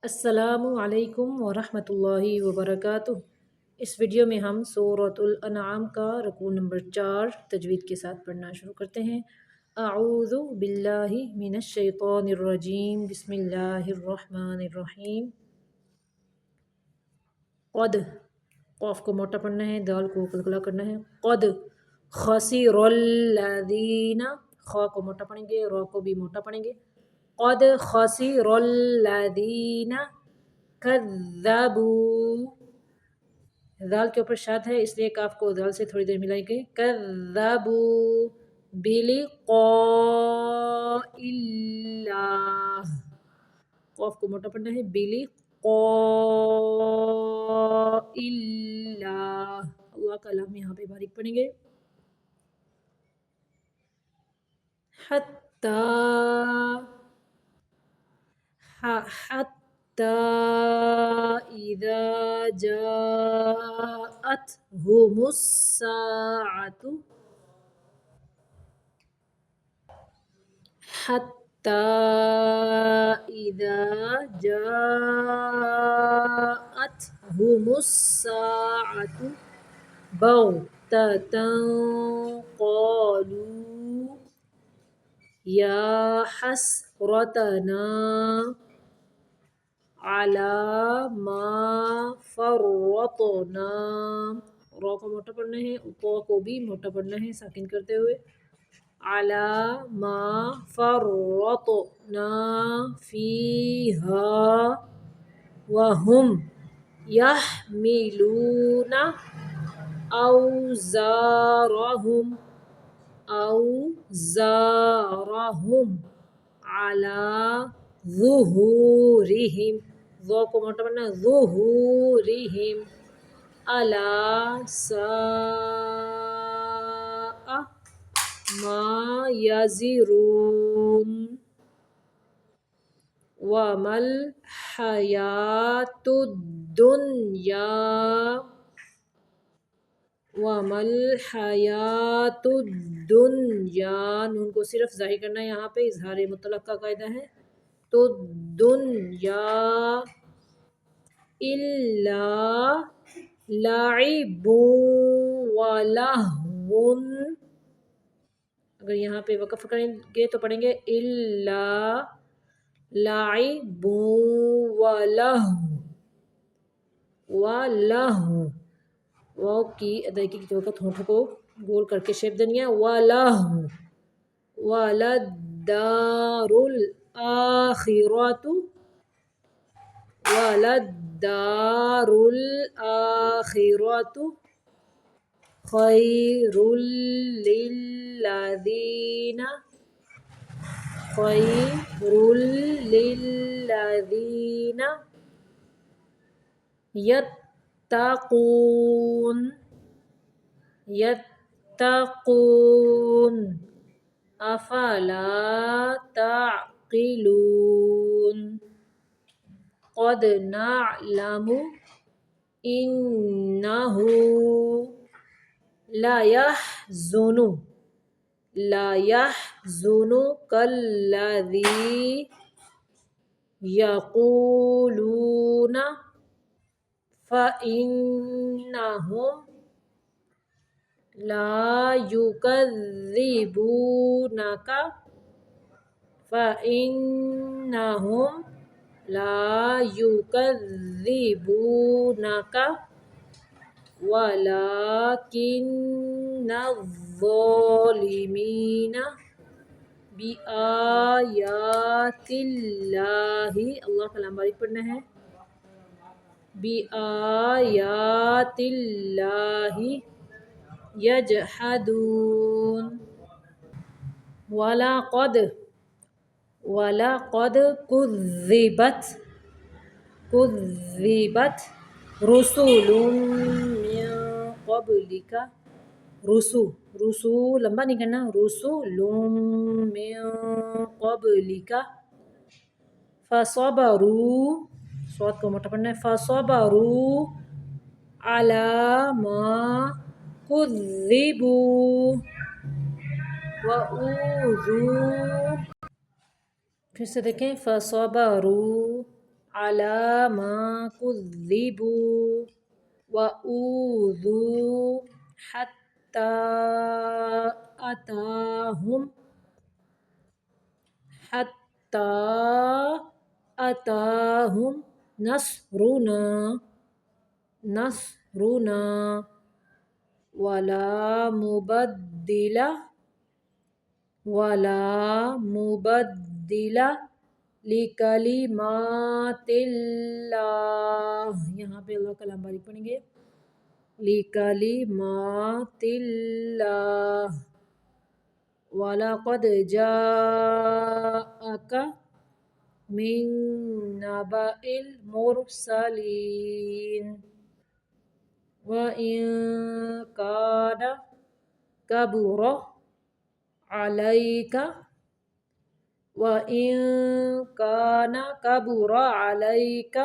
السلام علیکم ورحمۃ اللہ وبرکاتہ۔ اس ویڈیو میں ہم سورۃ الانعام کا رکوع نمبر 4 تجوید کے ساتھ پڑھنا شروع کرتے ہیں۔ اعوذ باللہ من الشیطان الرجیم، بسم اللہ الرحمن الرحیم۔ قد، قاف کو موٹا پڑھنا ہے، دال کو قلقلہ کرنا ہے۔ قد خسر الذین، خا کو موٹا پڑھیں گے، را کو بھی موٹا پڑھیں گے۔ قد خسر الذین کذبوا، دال کے اوپر شاد ہے اس لیے کاف کو دال سے تھوڑی دیر ملائیں گے۔ کذبوا بلقاء اللہ، قاف کو موٹا پڑھنا ہے، بلقاء اللہ، اللہ کا لام یہاں پہ باریک پڑھیں گے۔ حتی، حتی اذا جاءتهم الساعة، حتی اذا جاءتهم الساعة بغتة قالوا یا حسرتنا علی ما فرطنا، را کو موٹا پڑھنا ہے، طا کو بھی موٹا پڑھنا ہے ساکن کرتے ہوئے۔ علی ما فرطنا فیہا وہم یحملون اوزارہم، اوزارہم علی ظہورہم، ظا کو موٹا پڑھنا ہے، ظہورہم، الا ساء ما یزرون، وما الحیاۃ الدنیا، وما الحیاۃ الدنیا، نون کو صرف ظاہر کرنا ہے، یہاں پہ اظہار مطلق کا قاعدہ ہے، تو دنیا الا لعب ولہو، اگر یہاں پہ وقف کریں گے تو پڑھیں گے الا لعب ولہو، ولہو، واو کی ادائیگی کی وقت ہونٹوں کو گول کر کے شیپ دینی ہے، وَلَہُ وَلَلدَّارُ الْآخِرَةُ، وَلَلدَّارُ الْآخِرَةُ خَيْرٌ لِلَّذِينَ، خَيْرٌ لِلَّذِينَ یتقون، یتقون، افلا تعقلون۔ قد نعلم انہ لیحزنک الذی یقولون فإنہم لا یکذبونک، فإنہم لا یکذبونک ولکن الظالمین بآیات اللہ، اللہ کا لام باریک پڑھنا ہے، بآیات اللہ یجحدون۔ وَلَقَدْ، وَلَقَدْ كُذِّبَتْ، كُذِّبَتْ رُسُلٌ مِّن قَبْلِكَ، رسو، رسو لمبا نہیں کرنا، رسول من قبلک، فصبروا، صوت کو موٹا پڑھنا ہے، فصبروا علی ما کذبوا وَأُوذُوا، پھر سے دیکھیں، فصبروا على ما كذبوا وأوذوا حتى أتاهم حتى أتاهم نصرنا ولا مبدل لکلمات اللہ. یہاں پہ اللہ کلام باریک پڑھیں گے. لکلمات اللہ. وَلَقَدْ جَاءَكَ مِن نَبَإِ الْمُرْسَلِينَ وَإِن كَانَ كَبُرَ عَلَيْكَ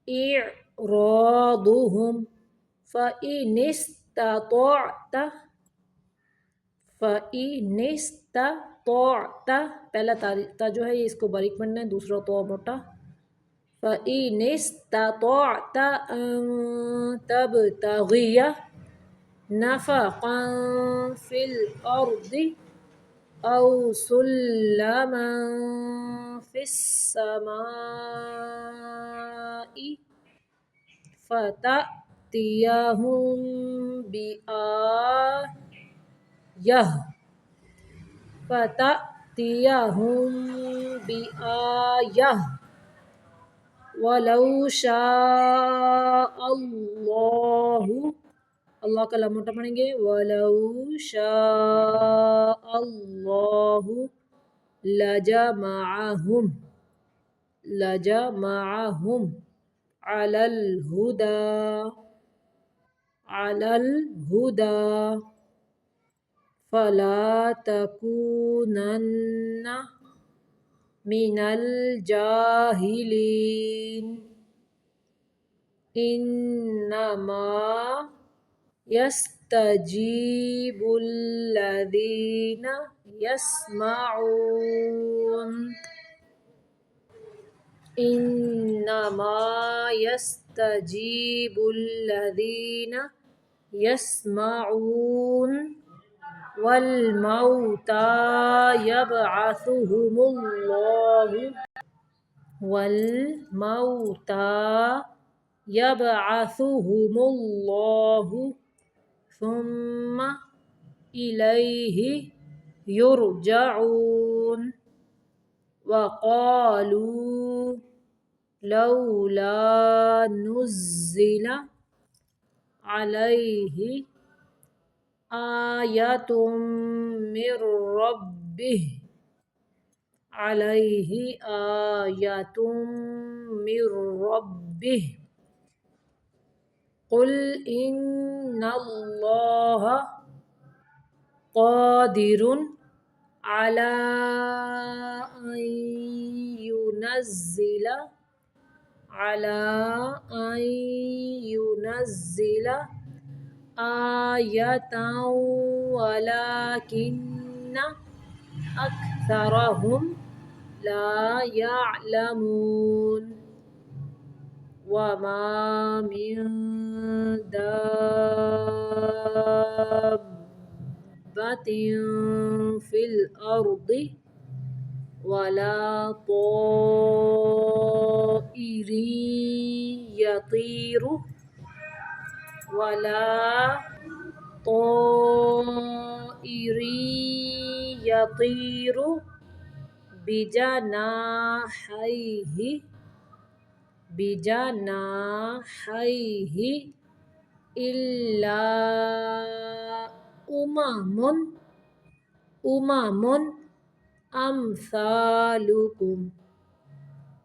إِعْرَاضُهُمْ فَإِنِ اسْتَطَعْتَ پہلا تا جو ہے اس کو باریک پڑھنا ہے، دوسرا تو موٹا. فَإِنِ اسْتَطَعْتَ أَن تَبْتَغِيَ نَفَقًا فِي الْأَرْضِ أَوْ سُلَّمًا فِي السَّمَاءِ فَتَأْتِيَهُمْ بِآيَةٍ وَلَوْ شَاءَ اللَّهُ. اللہ کا لام موٹا پڑھیں گے. وَلَوْ شَاءَ اللَّهُ لَجَمَعَهُمْ عَلَى الْهُدَى فَلَا تَكُونَنَّ مِنَ الْجَاهِلِينَ. إِنَّمَا يَسْتَجِيبُ الَّذِينَ يَسْمَعُونَ. إِنَّمَا يَسْتَجِيبُ الَّذِينَ يَسْمَعُونَ وَالْمَوْتَى يَبْعَثُهُمُ اللَّهُ ثُمَّ إِلَيْهِ يُرْجَعُونَ. وَقَالُوا لَوْلَا نُزِّلَ عَلَيْهِ آيَةٌ مِّن رَّبِّهِ قُلْ إِنَّ اللَّهَ قَادِرٌ عَلَىٰ أَن يُنَزِّلَ آيَةً وَلَٰكِنَّ أَكْثَرَهُمْ لَا يَعْلَمُونَ. وَمَا مِن دَابَّةٍ فِي الْأَرْضِ وَلَا طَائِرٍ يَطِيرُ بِجَنَاحَيْهِ إِلَّا أُمَمٌ أَمْثَالُكُمْ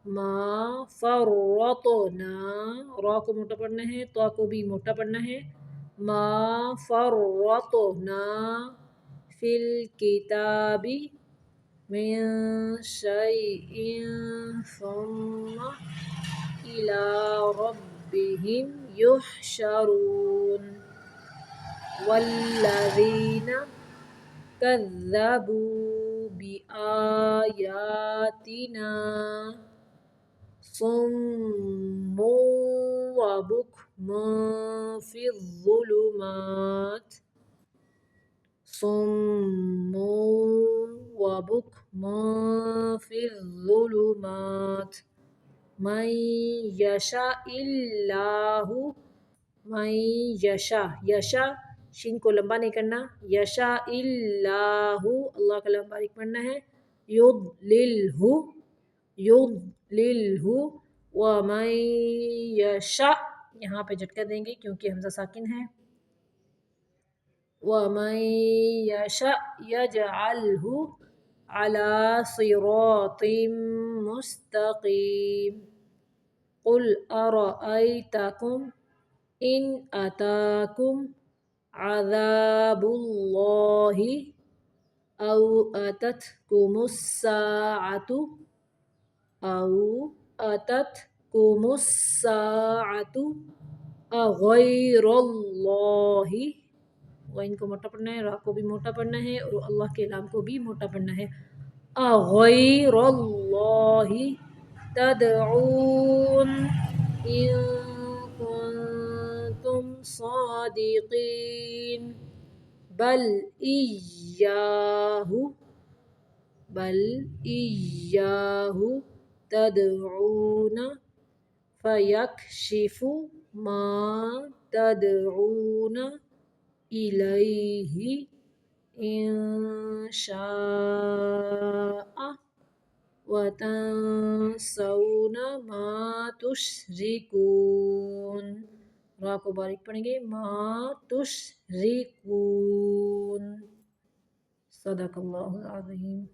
مَا فَرَّطْنَا. را کو موٹا پڑھنا ہے، تو کو بھی موٹا پڑھنا ہے. مَا فَرَّطْنَا فِي الْكِتَابِ مِن شَيْءٍ ثُمَّ إِلَى رَبِّهِمْ يُحْشَرُونَ. وَالَّذِينَ كَذَّبُوا بآياتنا صم وبكم في الظلمات صم وبكم في الظلمات من يشاء الله من یشا شین کو لمبا نہیں کرنا یشا اللہ اللہ کا لمبا باریک پڑھنا ہے یضللہ ومن یشاء یہاں پہ جھٹکا دیں گے کیونکہ حمزہ ساکن ہے ومن یشاء یجعلہ علی صراط مستقیم قل ارأیتکم ان اتاکم عذاب اللہ او اتتکم الساعۃ اغیر اللہ غین کو موٹا پڑھنا ہے را کو بھی موٹا پڑھنا ہے اور اللہ کے لام کو بھی موٹا پڑھنا ہے اغیر اللہ تدعون ان کنتم صادقین بل ایاہ تدعون فیکشف ما تدعون الیہ ان شاء وتنسون ما تشرکون را کو باریک پڑھیں گے ما تشرکون صدق اللہ العظیم